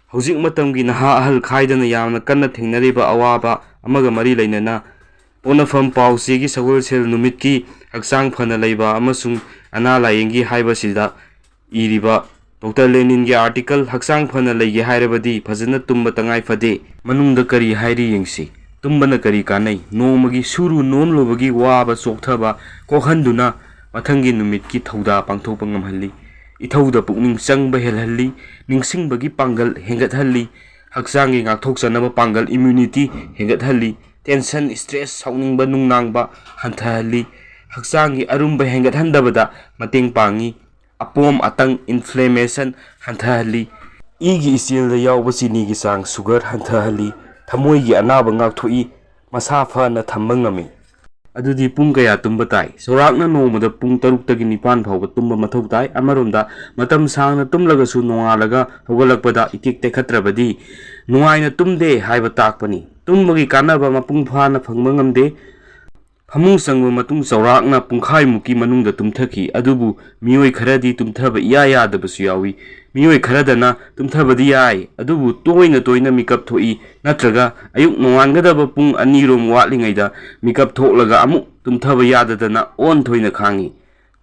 ꯍꯧꯖꯤꯛ ꯃꯇꯝꯒꯤ ꯅꯍꯥ ꯑꯍꯜ ꯈꯥꯏꯗꯅ ꯌꯥꯝꯅ ꯀꯟꯅ ꯊꯦꯡꯅꯔꯤꯕ ꯑꯋꯥꯕ ꯑꯃꯒ ꯃꯔꯤ ꯂꯩꯅꯅ ꯄꯣꯛꯅꯐꯝ ꯄꯥꯎꯆꯦꯒꯤ ꯁꯒꯣꯜꯁꯦꯜ ꯅꯨꯃꯤꯠꯀꯤ ꯍꯛꯆꯥꯡ ꯐꯅ ꯂꯩꯕ ꯑꯃꯁꯨꯡ ꯑꯅꯥ ꯂꯥꯌꯦꯡꯒꯤ ꯍꯥꯏꯕꯁꯤꯗ ꯏꯔꯤꯕ ꯗꯣꯛꯇꯔ ꯂꯦꯅꯤꯟꯒꯤ ꯑꯥꯔꯇꯤꯀꯜ ꯍꯛꯆꯥꯡ ꯐꯅ ꯂꯩꯒꯦ ꯍꯥꯏꯔꯕꯗꯤ ꯐꯖꯅ ꯇꯨꯝꯕ ꯇꯉꯥꯏ ꯐꯗꯦ ꯃꯅꯨꯡꯗ ꯀꯔꯤ ꯍꯥꯏꯔꯤ ꯌꯦꯡꯁꯤ꯫ ꯇꯨꯝꯕꯅ ꯀꯔꯤ ꯀꯥꯟꯅꯩ? ꯅꯣꯡꯃꯒꯤ ꯁꯨꯔꯨ ꯅꯣꯝꯂꯨꯕꯒꯤ ꯋꯥꯕ ꯆꯣꯛꯊꯕ ꯀꯣꯛꯍꯟꯗꯨꯅ ꯃꯊꯪꯒꯤ ꯅꯨꯃꯤꯠꯀꯤ ꯊꯧꯗꯥ ꯄꯥꯡꯊꯣꯛꯄ ꯉꯝꯍꯜꯂꯤ, ꯏꯊꯧꯗ ꯄꯨꯛꯅꯤꯡ ꯆꯪꯕ ꯍꯦꯜꯍꯜꯂꯤ, ꯅꯤꯡꯁꯤꯡꯕꯒꯤ ꯄꯥꯡꯒꯜ ꯍꯦꯟꯒꯠꯍꯜꯂꯤ, ꯍꯛꯆꯥꯡꯒꯤ ꯉꯥꯛꯊꯣꯛꯆꯅꯕ ꯄꯥꯡꯒꯜ ꯏꯝꯃ꯭ꯌꯨꯅꯤꯇꯤ ꯍꯦꯟꯒꯠꯍꯜꯂꯤ, ꯇꯦꯟꯁꯟ, ꯁ꯭ꯇ꯭ꯔꯦꯁ, ꯁꯥꯎꯅꯤꯡꯕ, ꯅꯨꯡꯅꯥꯡꯕ ꯍꯟꯊꯍꯜꯂꯤ, ꯍꯛꯆꯥꯡꯒꯤ ꯑꯔꯨꯝꯕ ꯍꯦꯟꯒꯠꯍꯟꯗꯕꯗ ꯃꯇꯦꯡ ꯄꯥꯡꯉꯤ, ꯑꯄꯣꯝ ꯑꯇꯪ ꯏꯟꯐ꯭ꯂꯦꯃꯦꯁꯟ ꯍꯟꯊꯍꯜꯂꯤ, ꯏꯒꯤ ꯏꯆꯦꯜꯗ ꯌꯥꯎꯕ ꯆꯤꯅꯤꯒꯤ ꯆꯥꯡ ꯁꯨꯒꯔ ꯍꯟꯊꯍꯜꯂꯤ, ꯊꯃꯣꯏꯒꯤ ꯑꯅꯥꯕ ꯉꯥꯛꯊꯣꯛꯏ, ꯃꯁꯥ ꯐꯅ ꯊꯝꯕ ꯉꯝꯃꯤ꯫ ꯑꯗꯨꯗꯤ ꯄꯨꯡ ꯀꯌꯥ ꯇꯨꯝꯕ ꯇꯥꯏ? ꯆꯥꯎꯔꯥꯛꯅ ꯅꯣꯡꯃꯗ ꯄꯨꯡ 6ꯇꯒꯤ 9 ꯐꯥꯎꯕ ꯇꯨꯝꯕ ꯃꯊꯧ ꯇꯥꯏ꯫ ꯑꯃꯔꯣꯝꯗ ꯃꯇꯝ ꯁꯥꯡꯅ ꯇꯨꯝꯂꯒꯁꯨ ꯅꯣꯡꯉꯥꯜꯂꯒ ꯍꯧꯒꯠꯂꯛꯄꯗ ꯏꯇꯦꯛ ꯇꯦꯛꯈꯠꯇ꯭ꯔꯕꯗꯤ ꯅꯨꯡꯉꯥꯏꯅ ꯇꯨꯝꯗꯦ ꯍꯥꯏꯕ ꯇꯥꯛꯄꯅꯤ꯫ ꯇꯨꯝꯕꯒꯤ ꯀꯥꯟꯅꯕ ꯃꯄꯨꯡ ꯐꯥꯅ ꯐꯪꯕ ꯉꯝꯗꯦ꯫ ꯐꯃꯨꯡ ꯆꯪꯕ ꯃꯇꯨꯡ ꯆꯥꯎꯔꯥꯛꯅ ꯄꯨꯡꯈꯥꯏꯃꯨꯛꯀꯤ ꯃꯅꯨꯡꯗ ꯇꯨꯝꯊꯈꯤ, ꯑꯗꯨꯕꯨ ꯃꯤꯑꯣꯏ ꯈꯔꯗꯤ ꯇꯨꯝꯊꯕ ꯏꯌꯥ ꯌꯥꯗꯕꯁꯨ ꯌꯥꯎꯏ꯫ ꯃꯤꯑꯣꯏ ꯈꯔꯗꯅ ꯇꯨꯝꯊꯕꯗꯤ ꯌꯥꯏ, ꯑꯗꯨꯕꯨ ꯇꯣꯏꯅ ꯇꯣꯏꯅ ꯃꯤꯀꯞ ꯊꯣꯛꯏ, ꯅꯠꯇ꯭ꯔꯒ ꯑꯌꯨꯛ ꯅꯣꯡꯉꯥꯟꯒꯗꯕ ꯄꯨꯡ 2ꯔꯣꯝ ꯋꯥꯠꯂꯤꯉꯩꯗ ꯃꯤꯀꯞ ꯊꯣꯛꯂꯒ ꯑꯃꯨꯛ ꯇꯨꯝꯊꯕ ꯌꯥꯗꯗꯅ ꯑꯣꯟꯊꯣꯏꯅ ꯈꯥꯡꯉꯤ꯫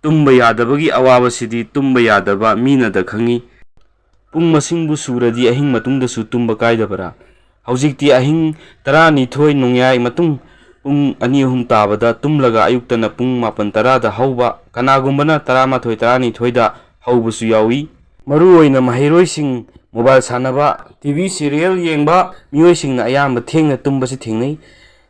ꯇꯨꯝꯕ ꯌꯥꯗꯕꯒꯤ ꯑꯋꯥꯕꯁꯤꯗꯤ ꯇꯨꯝꯕ ꯌꯥꯗꯕ ꯃꯤꯅꯗ ꯈꯪꯉꯤ꯫ ꯄꯨꯡ ꯃꯁꯤꯡꯕꯨ ꯁꯨꯔꯗꯤ ꯑꯍꯤꯡ ꯃꯇꯨꯡꯗꯁꯨ ꯇꯨꯝꯕ ꯀꯥꯏꯗꯕꯔꯥ? ꯍꯧꯖꯤꯛꯇꯤ ꯑꯍꯤꯡ 12 ꯅꯣꯡꯌꯥꯏ ꯃꯇꯨꯡ ꯄꯨꯡ 2-3 ꯇꯥꯕꯗ ꯇꯨꯝꯂꯒ ꯑꯌꯨꯛꯇꯅ ꯄꯨꯡ 9-10ꯗ ꯍꯧꯕ, ꯀꯅꯥꯒꯨꯝꯕꯅ 11-12ꯗ ꯍꯧꯕꯁꯨ ꯌꯥꯎꯏ꯫ ꯃꯔꯨꯑꯣꯏꯅ ꯃꯍꯩꯔꯣꯏꯁꯤꯡ, ꯃꯣꯕꯥꯏꯜ ꯁꯥꯟꯅꯕ, ꯇꯤꯚꯤ ꯁꯤꯔꯤꯌꯦꯜ ꯌꯦꯡꯕ ꯃꯤꯑꯣꯏꯁꯤꯡꯅ ꯑꯌꯥꯝꯕ ꯊꯦꯡꯅ ꯇꯨꯝꯕꯁꯤ ꯊꯦꯡꯅꯩ꯫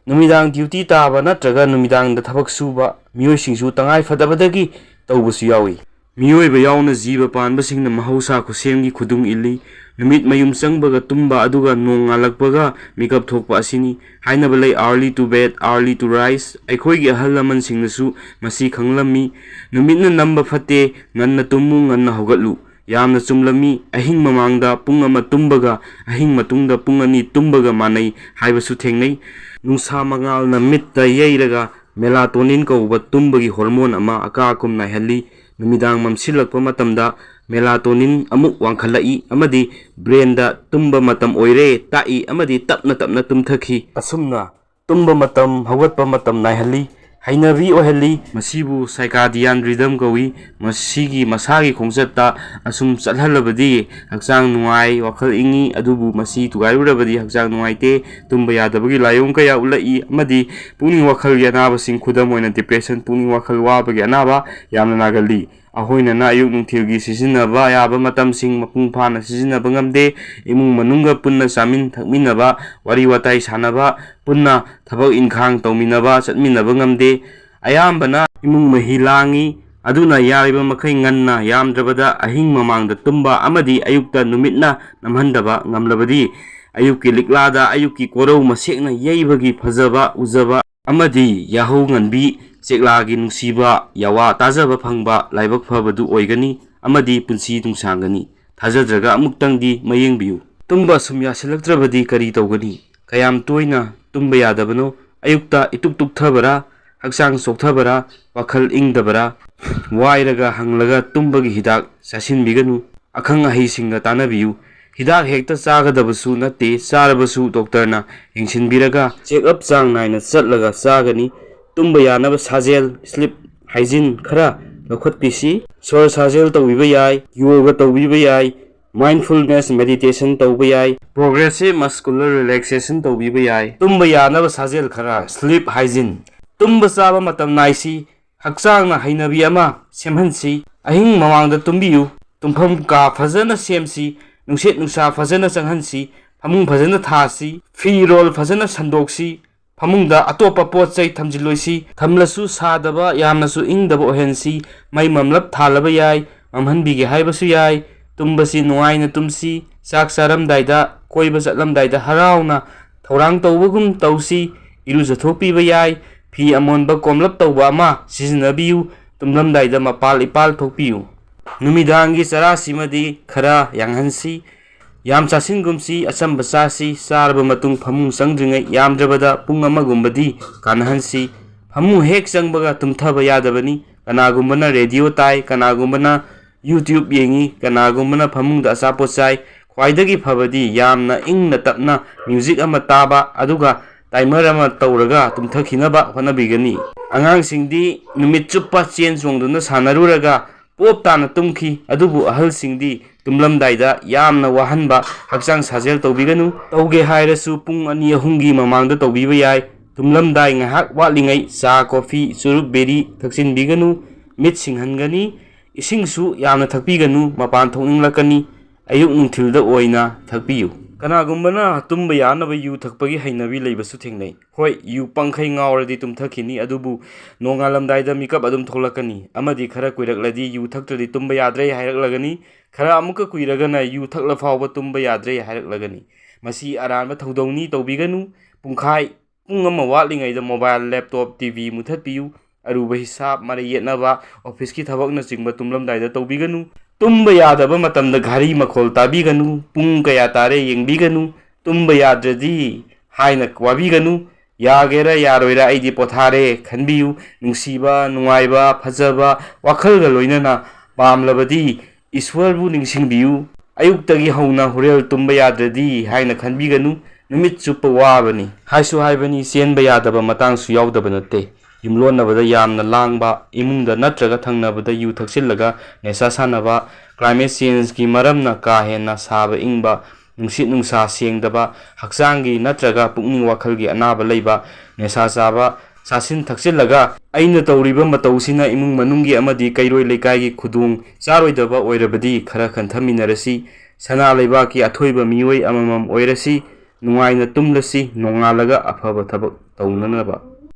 ꯅꯨꯃꯤꯗꯥꯡ ꯗ꯭ꯌꯨꯇꯤ ꯇꯥꯕ ꯅꯠꯇ꯭ꯔꯒ ꯅꯨꯃꯤꯗꯥꯡꯗ ꯊꯕꯛ ꯁꯨꯕ ꯃꯤꯑꯣꯏꯁꯤꯡꯁꯨ ꯇꯉꯥꯏꯐꯗꯕꯗꯒꯤ ꯇꯧꯕꯁꯨ ꯌꯥꯎꯏ꯫ ꯃꯤꯑꯣꯏꯕ ꯌꯥꯎꯅ ꯖꯤꯕ ꯄꯥꯟꯕꯁꯤꯡꯅ ꯃꯍꯧꯁꯥ ꯈꯨꯠꯁꯦꯝꯒꯤ ꯈꯨꯗꯨꯡ ꯏꯜꯂꯤ꯫ ꯅꯨꯃꯤꯠ ꯃꯌꯨꯝ ꯆꯪꯕꯒ ꯇꯨꯝꯕ ꯑꯗꯨꯒ ꯅꯣꯡ ꯉꯥꯜꯂꯛꯄꯒ ꯃꯤꯀꯞ ꯊꯣꯛꯄ ꯑꯁꯤꯅꯤ꯫ ꯍꯥꯏꯅꯕ ꯂꯩ, early to bed, early to rise. ꯑꯩꯈꯣꯏꯒꯤ ꯑꯍꯜ ꯂꯃꯟꯁꯤꯡꯅꯁꯨ ꯃꯁꯤ ꯈꯪꯂꯝꯃꯤ꯫ ꯅꯨꯃꯤꯠꯅ ꯅꯝꯕ ꯐꯠꯇꯦ, ꯉꯟꯅ ꯇꯨꯝꯃꯨ, ꯉꯟꯅ ꯍꯧꯒꯠꯂꯨ꯫ ꯌꯥꯝꯅ ꯆꯨꯝꯂꯝꯃꯤ꯫ ꯑꯍꯤꯡ ꯃꯃꯥꯡꯗ ꯄꯨꯡ 1 ꯇꯨꯝꯕꯒ ꯑꯍꯤꯡ ꯃꯇꯨꯡꯗ ꯄꯨꯡ 2 ꯇꯨꯝꯕꯒ マꯅꯩ ꯍꯥꯏꯕꯁꯨ ꯊꯦꯡꯅꯩ꯫ ꯅꯨꯡꯁꯥ ꯃꯉꯥꯜꯅ ꯃꯤꯠꯇ ꯌꯩꯔꯒ ꯃꯦꯂꯥꯇꯣꯅꯤꯟ ꯀꯧꯕ ꯇꯨꯝꯕꯒꯤ ꯍꯣꯔꯃꯣꯟ ꯑꯃ ꯑꯀꯥ ꯑꯀꯨꯝ ꯅꯥꯏꯍꯜꯂꯤ꯫ ꯅꯨꯃꯤꯗꯥꯡ ꯃꯝꯁꯤꯜꯂꯛꯄ ꯃꯇꯝꯗ ꯃꯦꯂꯥꯇꯣꯅꯤꯟ ꯑꯃꯨꯛ ꯋꯥꯡꯈꯠꯂꯛꯏ ꯑꯃꯗꯤ ꯕ꯭ꯔꯦꯟꯗ ꯇꯨꯝꯕ ꯃꯇꯝ ꯑꯣꯏꯔꯦ ꯇꯥꯛꯏ ꯑꯃꯗꯤ ꯇꯞꯅ ꯇꯞꯅ ꯇꯨꯝꯊꯈꯤ꯫ ꯑꯁꯨꯝꯅ ꯇꯨꯝꯕ ꯃꯇꯝ, ꯍꯧꯒꯠꯄ ꯃꯇꯝ ꯅꯥꯏꯍꯜꯂꯤ, ꯍꯩꯅꯕꯤ ꯑꯣꯏꯍꯜꯂꯤ꯫ ꯃꯁꯤꯕꯨ ꯁꯥꯏꯀꯥꯗꯤꯌꯥꯟ ꯔꯤꯗꯝ ꯀꯧꯏ꯫ ꯃꯁꯤꯒꯤ ꯃꯁꯥꯒꯤ ꯈꯣꯡꯆꯠꯇ ꯑꯁꯨꯝ ꯆꯠꯍꯜꯂꯕꯗꯤ ꯍꯛꯆꯥꯡ ꯅꯨꯡꯉꯥꯏ, ꯋꯥꯈꯜ ꯏꯪꯉꯤ, ꯑꯗꯨꯕꯨ ꯃꯁꯤ ꯊꯨꯒꯥꯏꯔꯨꯔꯕꯗꯤ ꯍꯛꯆꯥꯡ ꯅꯨꯡꯉꯥꯏꯇꯦ, ꯇꯨꯝꯕ ꯌꯥꯗꯕꯒꯤ ꯂꯥꯏꯑꯣꯡ ꯀꯌꯥ ꯎꯠꯂꯛꯏ ꯑꯃꯗꯤ ꯄꯨꯛꯅꯤꯡ ꯋꯥꯈꯜꯒꯤ ꯑꯅꯥꯕꯁꯤꯡ, ꯈꯨꯗꯝ ꯑꯣꯏꯅ ꯗꯤꯄ꯭ꯔꯦꯁꯟ, ꯄꯨꯛꯅꯤꯡ ꯋꯥꯈꯜ ꯋꯥꯕꯒꯤ ꯑꯅꯥꯕ ꯌꯥꯝꯅ ꯅꯥꯒꯜꯂꯤ꯫ ꯑꯩꯈꯣꯏꯅ ꯑꯌꯨꯛ ꯅꯨꯡꯊꯤꯜꯒꯤ ꯁꯤꯖꯤꯟꯅꯕ ꯌꯥꯕ ꯃꯇꯝꯁꯤꯡ ꯃꯄꯨꯡ ꯐꯥꯅ ꯁꯤꯖꯤꯟꯅꯕ ꯉꯝꯗꯦ꯫ ꯏꯃꯨꯡ ꯃꯅꯨꯡꯒ ꯄꯨꯟꯅ ꯆꯥꯃꯤꯟ ꯊꯛꯃꯤꯟꯅꯕ, ꯋꯥꯔꯤ ꯋꯥꯇꯥꯏ ꯁꯥꯟꯅꯕ, ꯄꯨꯟꯅ ꯊꯕꯛ ꯏꯟꯈꯥꯡ ꯇꯧꯃꯤꯟꯅꯕ, ꯆꯠꯃꯤꯟꯅꯕ ꯉꯝꯗꯦ꯫ ꯑꯌꯥꯝꯕꯅ ꯏꯃꯨꯡ ꯃꯍꯤ ꯂꯥꯡꯉꯤ꯫ ꯑꯗꯨꯅ ꯌꯥꯔꯤꯕ ꯃꯈꯩ ꯉꯟꯅ, ꯌꯥꯝꯗ꯭ꯔꯕꯗ ꯑꯍꯤꯡ ꯃꯃꯥꯡꯗ ꯇꯨꯝꯕ ꯑꯃꯗꯤ ꯑꯌꯨꯛꯇ ꯅꯨꯃꯤꯠꯅ ꯅꯝꯍꯟꯗꯕ, ꯉꯝꯂꯕꯗꯤ ꯑꯌꯨꯛꯀꯤ ꯂꯤꯛꯂꯥꯗ ꯑꯌꯨꯛꯀꯤ ꯀꯣꯔꯧ ꯃꯁꯦꯛꯅ ꯌꯩꯕꯒꯤ ꯐꯖꯕ ꯎꯖꯕ ꯑꯃꯗꯤ ꯌꯥꯍꯧ ꯉꯟꯕꯤ, ꯆꯦꯛꯂꯥꯒꯤ ꯅꯨꯡꯁꯤꯕ ꯌꯥꯋꯥ ꯇꯥꯖꯕ ꯐꯪꯕ ꯂꯥꯏꯕꯛ ꯐꯕꯗꯨ ꯑꯣꯏꯒꯅꯤ ꯑꯃꯗꯤ ꯄꯨꯟꯁꯤ ꯅꯨꯡꯁꯥꯡꯒꯅꯤ꯫ ꯊꯥꯖꯗ꯭ꯔꯒ ꯑꯃꯨꯛꯇꯪꯗꯤ ꯃꯌꯦꯡꯕꯤꯌꯨ꯫ ꯇꯨꯝꯕ ꯁꯨꯝ ꯌꯥꯁꯤꯜꯂꯛꯇ꯭ꯔꯕꯗꯤ ꯀꯔꯤ ꯇꯧꯒꯅꯤ? ꯀꯌꯥꯝ ꯇꯣꯏꯅ ꯇꯨꯝꯕ ꯌꯥꯗꯕꯅꯣ? ꯑꯌꯨꯛꯇ ꯏꯇꯨꯛ ꯇꯨꯛꯊꯕꯔꯥ? ꯍꯛꯆꯥꯡ ꯆꯣꯛꯊꯕꯔꯥ? ꯋꯥꯈꯜ ꯏꯪꯗꯕꯔꯥ? ꯋꯥꯏꯔꯒ ꯍꯪꯂꯒ ꯇꯨꯝꯕꯒꯤ ꯍꯤꯗꯥꯛ ꯆꯥꯁꯤꯟꯕꯤꯒꯅꯨ꯫ ꯑꯈꯪ ꯑꯍꯩꯁꯤꯡꯒ ꯇꯥꯟꯅꯕꯤꯌꯨ꯫ ꯍꯤꯗꯥꯛ ꯍꯦꯛꯇ ꯆꯥꯒꯗꯕꯁꯨ ꯅꯠꯇꯦ, ꯆꯥꯔꯕꯁꯨ ꯗꯣꯛꯇꯔꯅ ꯌꯦꯡꯁꯤꯟꯕꯤꯔꯒ ꯆꯦꯛꯑꯞ ꯆꯥꯡ ꯅꯥꯏꯅ ꯆꯠꯂꯒ ꯆꯥꯒꯅꯤ꯫ ꯇꯨꯝꯕ ꯌꯥꯅꯕ ꯁꯥꯖꯦꯜ, ꯁ꯭ꯂꯤꯞ ꯍꯥꯏꯖꯤꯟ ꯈꯔ ꯂꯧꯈꯠꯄꯤꯁꯤ꯫ ꯁ꯭ꯋꯔ ꯁꯥꯖꯦꯜ ꯇꯧꯕꯤꯕ ꯌꯥꯏ, ꯌꯣꯒ ꯇꯧꯕꯤꯕ ꯌꯥꯏ, ꯃꯥꯏꯟꯗꯐꯨꯜꯅꯦꯁ ꯃꯦꯗꯤꯇꯦꯁꯟ ꯇꯧꯕ ꯌꯥꯏ, ꯄ꯭ꯔꯣꯒ꯭ꯔꯦꯁꯤꯚ ꯃꯁꯀꯨꯂꯔ ꯔꯤꯂꯦꯛꯁꯦꯁꯟ ꯇꯧꯕꯤꯕ ꯌꯥꯏ꯫ ꯇꯨꯝꯕ ꯌꯥꯅꯕ ꯁꯥꯖꯦꯜ ꯈꯔ, ꯁ꯭ꯂꯤꯞ ꯍꯥꯏꯖꯤꯟ: ꯇꯨꯝꯕ ꯆꯥꯕ ꯃꯇꯝ ꯅꯥꯏꯁꯤ, ꯍꯛꯆꯥꯡꯅ ꯍꯩꯅꯕꯤ ꯑꯃ ꯁꯦꯝꯍꯟꯁꯤ꯫ ꯑꯍꯤꯡ ꯃꯃꯥꯡꯗ ꯇꯨꯝꯕꯤꯌꯨ꯫ ꯇꯨꯝꯐꯝ ꯀꯥ ꯐꯖꯅ ꯁꯦꯝꯁꯤ, ꯅꯨꯡꯁꯤꯠ ꯅꯨꯡꯁꯥ ꯐꯖꯅ ꯆꯪꯍꯟꯁꯤ, ꯐꯃꯨꯡ ꯐꯖꯅ ꯊꯥꯁꯤ, ꯐꯤꯔꯣꯜ ꯐꯖꯅ ꯁꯟꯗꯣꯛꯁꯤ, ꯐꯃꯨꯡꯗ ꯑꯇꯣꯞꯄ ꯄꯣꯠ ꯆꯩ ꯊꯝꯖꯤꯜꯂꯣꯏꯁꯤ, ꯊꯝꯂꯁꯨ ꯁꯥꯗꯕ ꯌꯥꯝꯅꯁꯨ ꯏꯪꯗꯕ ꯑꯣꯏꯍꯟꯁꯤ, ꯃꯩ ꯃꯝꯂꯞ ꯊꯥꯜꯂꯕ ꯌꯥꯏ, ꯃꯝꯍꯟꯕꯤꯒꯦ ꯍꯥꯏꯕꯁꯨ ꯌꯥꯏ꯫ ꯇꯨꯝꯕꯁꯤ ꯅꯨꯡꯉꯥꯏꯅ ꯇꯨꯝꯁꯤ, ꯆꯥꯛ ꯆꯥꯔꯝꯗꯥꯏꯗ, ꯀꯣꯏꯕ ꯆꯠꯂꯝꯗꯥꯏꯗ ꯍꯔꯥꯎꯅ ꯊꯧꯔꯥꯡ ꯇꯧꯕꯒꯨꯝ ꯇꯧꯁꯤ, ꯏꯔꯨꯖꯊꯣꯛꯄꯤꯕ ꯌꯥꯏ, ꯐꯤ ꯑꯃꯣꯟꯕ ꯀꯣꯝꯂꯞ ꯇꯧꯕ ꯑꯃ ꯁꯤꯖꯤꯟꯅꯕꯤꯌꯨ, ꯇꯨꯝꯂꯝꯗꯥꯏꯗ ꯃꯄꯥꯜ ꯏꯄꯥꯜ ꯊꯣꯛꯄꯤꯌꯨ꯫ ꯅꯨꯃꯤꯗꯥꯡꯒꯤ ꯆꯔꯥꯁꯤꯃꯗꯤ ꯈꯔ ꯌꯥꯡꯍꯟꯁꯤ, ꯌꯥꯝ ꯆꯥꯁꯤꯟꯒꯨꯝꯁꯤ, ꯑꯆꯝꯕ ꯆꯥꯁꯤ, ꯆꯥꯔꯕ ꯃꯇꯨꯡ ꯐꯃꯨꯡ ꯆꯪꯗ꯭ꯔꯤꯉꯩ ꯌꯥꯝꯗ꯭ꯔꯕꯗ ꯄꯨꯡ ꯑꯃꯒꯨꯝꯕꯗꯤ ꯀꯥꯟꯅꯍꯟꯁꯤ꯫ ꯐꯃꯨꯡ ꯍꯦꯛ ꯆꯪꯕꯒ ꯇꯨꯝꯊꯕ ꯌꯥꯗꯕꯅꯤ꯫ ꯀꯅꯥꯒꯨꯝꯕꯅ ꯔꯦꯗꯤꯑꯣ ꯇꯥꯏ, ꯀꯅꯥꯒꯨꯝꯕꯅ ꯌꯨꯇ꯭ꯌꯨꯕ ꯌꯦꯡꯉꯤ, ꯀꯅꯥꯒꯨꯝꯕꯅ ꯐꯃꯨꯡꯗ ꯑꯆꯥꯄꯣꯠ ꯆꯥꯏ, ꯈ꯭ꯋꯥꯏꯗꯒꯤ ꯐꯕꯗꯤ ꯌꯥꯝꯅ ꯏꯪꯅ ꯇꯞꯅ ꯃ꯭ꯌꯨꯖꯤꯛ ꯑꯃ ꯇꯥꯕ ꯑꯗꯨꯒ ꯇꯥꯏꯃꯔ ꯑꯃ ꯇꯧꯔꯒ ꯇꯨꯝꯊꯈꯤꯅꯕ ꯍꯣꯠꯅꯕꯤꯒꯅꯤ꯫ ꯑꯉꯥꯡꯁꯤꯡꯗꯤ ꯅꯨꯃꯤꯠ ꯆꯨꯞꯄ ꯆꯦꯟ ꯆꯣꯡꯗꯨꯅ ꯁꯥꯟꯅꯔꯨꯔꯒ ꯄꯣꯞ ꯇꯥꯅ ꯇꯨꯝꯈꯤ, ꯑꯗꯨꯕꯨ ꯑꯍꯜꯁꯤꯡꯗꯤ ꯇꯨꯝꯂꯝꯗꯥꯏꯗ ꯌꯥꯝꯅ ꯋꯥꯍꯟꯕ ꯍꯛꯆꯥꯡ ꯁꯥꯖꯦꯜ ꯇꯧꯕꯤꯒꯅꯨ꯫ ꯇꯧꯒꯦ ꯍꯥꯏꯔꯁꯨ ꯄꯨꯡ 2-3ꯒꯤ ꯃꯃꯥꯡꯗ ꯇꯧꯕꯤꯕ ꯌꯥꯏ꯫ ꯇꯨꯝꯂꯝꯗꯥꯏ ꯉꯥꯏꯍꯥꯛ ꯋꯥꯠꯂꯤꯉꯩ ꯆꯥ, ꯀꯣꯐꯤ, ꯆꯨꯔꯨꯞ ꯕꯦꯔꯤ ꯊꯛꯆꯤꯟꯕꯤꯒꯅꯨ꯫ ꯃꯤꯠ ꯁꯤꯡꯍꯟꯒꯅꯤ꯫ ꯏꯁꯤꯡꯁꯨ ꯌꯥꯝꯅ ꯊꯛꯄꯤꯒꯅꯨ, ꯃꯄꯥꯟ ꯊꯣꯛꯅꯤꯡꯂꯛꯀꯅꯤ꯫ ꯑꯌꯨꯛ ꯅꯨꯡꯊꯤꯜꯗ ꯑꯣꯏꯅ ꯊꯛꯄꯤꯌꯨ꯫ ꯀꯅꯥꯒꯨꯝꯕꯅ ꯇꯨꯝꯕ ꯌꯥꯅꯕ ꯌꯨ ꯊꯛꯄꯒꯤ ꯍꯩꯅꯕꯤ ꯂꯩꯕꯁꯨ ꯊꯦꯡꯅꯩ꯫ ꯍꯣꯏ, ꯌꯨ ꯄꯪꯈꯩ ꯉꯥꯎꯔꯗꯤ ꯇꯨꯝꯊꯈꯤꯅꯤ, ꯑꯗꯨꯕꯨ ꯅꯣꯡꯉꯥꯜꯂꯝꯗꯥꯏꯗ ꯃꯤꯀꯞ ꯑꯗꯨꯝ ꯊꯣꯛꯂꯛꯀꯅꯤ, ꯑꯃꯗꯤ ꯈꯔ ꯀꯨꯏꯔꯛꯂꯗꯤ ꯌꯨ ꯊꯛꯇ꯭ꯔꯗꯤ ꯇꯨꯝꯕ ꯌꯥꯗ꯭ꯔꯦ ꯍꯥꯏꯔꯛꯂꯒꯅꯤ꯫ ꯈꯔ ꯑꯃꯨꯛꯀ ꯀꯨꯏꯔꯒꯅ ꯌꯨ ꯊꯛꯂ ꯐꯥꯎꯕ ꯇꯨꯝꯕ ꯌꯥꯗ꯭ꯔꯦ ꯍꯥꯏꯔꯛꯂꯒꯅꯤ꯫ ꯃꯁꯤ ꯑꯔꯥꯟꯕ ꯊꯧꯗꯧꯅꯤ, ꯇꯧꯕꯤꯒꯅꯨ꯫ ꯄꯨꯡ ꯑꯃ ꯋꯥꯠꯂꯤꯉꯩꯗ ꯃꯣꯕꯥꯏꯜ, ꯂꯦꯞꯇꯣꯞ, ꯇꯤꯚꯤ ꯃꯨꯊꯠꯄꯤꯌꯨ꯫ ꯑꯔꯨꯕ ꯍꯤꯁꯥꯕ, ꯃꯔꯩ ꯌꯦꯠꯅꯕ, ꯑꯣꯐꯤꯁꯀꯤ ꯊꯕꯛꯅꯆꯤꯡꯕ ꯇꯨꯝꯂꯝꯗꯥꯏꯗ ꯇꯧꯕꯤꯒꯅꯨ꯫ ꯇꯨꯝꯕ ꯌꯥꯗꯕ ꯃꯇꯝꯗ ꯘꯔꯤ ꯃꯈꯣꯜ ꯇꯥꯕꯤꯒꯅꯨ꯫ ꯄꯨꯡ ꯀꯌꯥ ꯇꯥꯔꯦ ꯌꯦꯡꯕꯤꯒꯅꯨ꯫ ꯇꯨꯝꯕ ꯌꯥꯗ꯭ꯔꯗꯤ ꯍꯥꯏꯅ ꯋꯥꯕꯤꯒꯅꯨ꯫ ꯌꯥꯒꯦꯔꯥ ꯌꯥꯔꯣꯏꯔꯥ ꯑꯩꯗꯤ ꯄꯣꯊꯥꯔꯦ ꯈꯟꯕꯤꯌꯨ꯫ ꯅꯨꯡꯁꯤꯕ, ꯅꯨꯡꯉꯥꯏꯕ, ꯐꯖꯕ ꯋꯥꯈꯜꯒ ꯂꯣꯏꯅꯅ ꯄꯥꯝꯂꯕꯗꯤ ꯏꯁ꯭ꯋꯔꯕꯨ ꯅꯤꯡꯁꯤꯡꯕꯤꯌꯨ꯫ ꯑꯌꯨꯛꯇꯒꯤ ꯍꯧꯅ ꯍꯣꯔꯦꯟ ꯇꯨꯝꯕ ꯌꯥꯗ꯭ꯔꯗꯤ ꯍꯥꯏꯅ ꯈꯟꯕꯤꯒꯅꯨ꯫ ꯅꯨꯃꯤꯠ ꯆꯨꯞꯄ ꯋꯥꯕꯅꯤ ꯍꯥꯏꯁꯨ ꯍꯥꯏꯕꯅꯤ, ꯆꯦꯟꯕ ꯌꯥꯗꯕ ꯃꯇꯥꯡꯁꯨ ꯌꯥꯎꯗꯕ ꯅꯠꯇꯦ꯫ ꯌꯨꯝꯂꯣꯟꯅꯕꯗ ꯌꯥꯝꯅ ꯂꯥꯡꯕ, ꯏꯃꯨꯡꯗ ꯅꯠꯇ꯭ꯔꯒ ꯊꯪꯅꯕꯗ ꯌꯨ ꯊꯛꯆꯤꯜꯂꯒ ꯅꯤꯁꯥ ꯁꯥꯟꯅꯕ, ꯀ꯭ꯂꯥꯏꯃꯦꯠ ꯆꯦꯟꯖꯀꯤ ꯃꯔꯝꯅ ꯀꯥ ꯍꯦꯟꯅ ꯁꯥꯕ ꯏꯪꯕ, ꯅꯨꯡꯁꯤꯠ ꯅꯨꯡꯁꯥ ꯁꯦꯡꯗꯕ, ꯍꯛꯆꯥꯡꯒꯤ ꯅꯠꯇ꯭ꯔꯒ ꯄꯨꯛꯅꯤꯡ ꯋꯥꯈꯜꯒꯤ ꯑꯅꯥꯕ ꯂꯩꯕ, ꯅꯤꯁꯥ ꯆꯥꯕ, ꯆꯥꯁꯤꯟ ꯊꯛꯆꯤꯜꯂꯒ ꯑꯩꯅ ꯇꯧꯔꯤꯕ ꯃꯇꯧꯁꯤꯅ ꯏꯃꯨꯡ ꯃꯅꯨꯡꯒꯤ ꯑꯃꯗꯤ ꯀꯩꯔꯣꯏ ꯂꯩꯀꯥꯏꯒꯤ ꯈꯨꯗꯣꯡ ꯆꯥꯔꯣꯏꯗꯕ ꯑꯣꯏꯔꯕꯗꯤ ꯈꯔ ꯈꯟꯊꯃꯤꯟꯅꯔꯁꯤ꯫ ꯁꯅꯥ ꯂꯩꯕꯥꯛꯀꯤ ꯑꯊꯣꯏꯕ ꯃꯤꯑꯣꯏ ꯑꯃꯃꯝ ꯑꯣꯏꯔꯁꯤ꯫ ꯅꯨꯡꯉꯥꯏꯅ ꯇꯨꯝꯂꯁꯤ, ꯅꯣꯡꯉꯥꯜꯂꯒ ꯑꯐꯕ ꯊꯕꯛ ꯇꯧꯅꯅꯕ꯫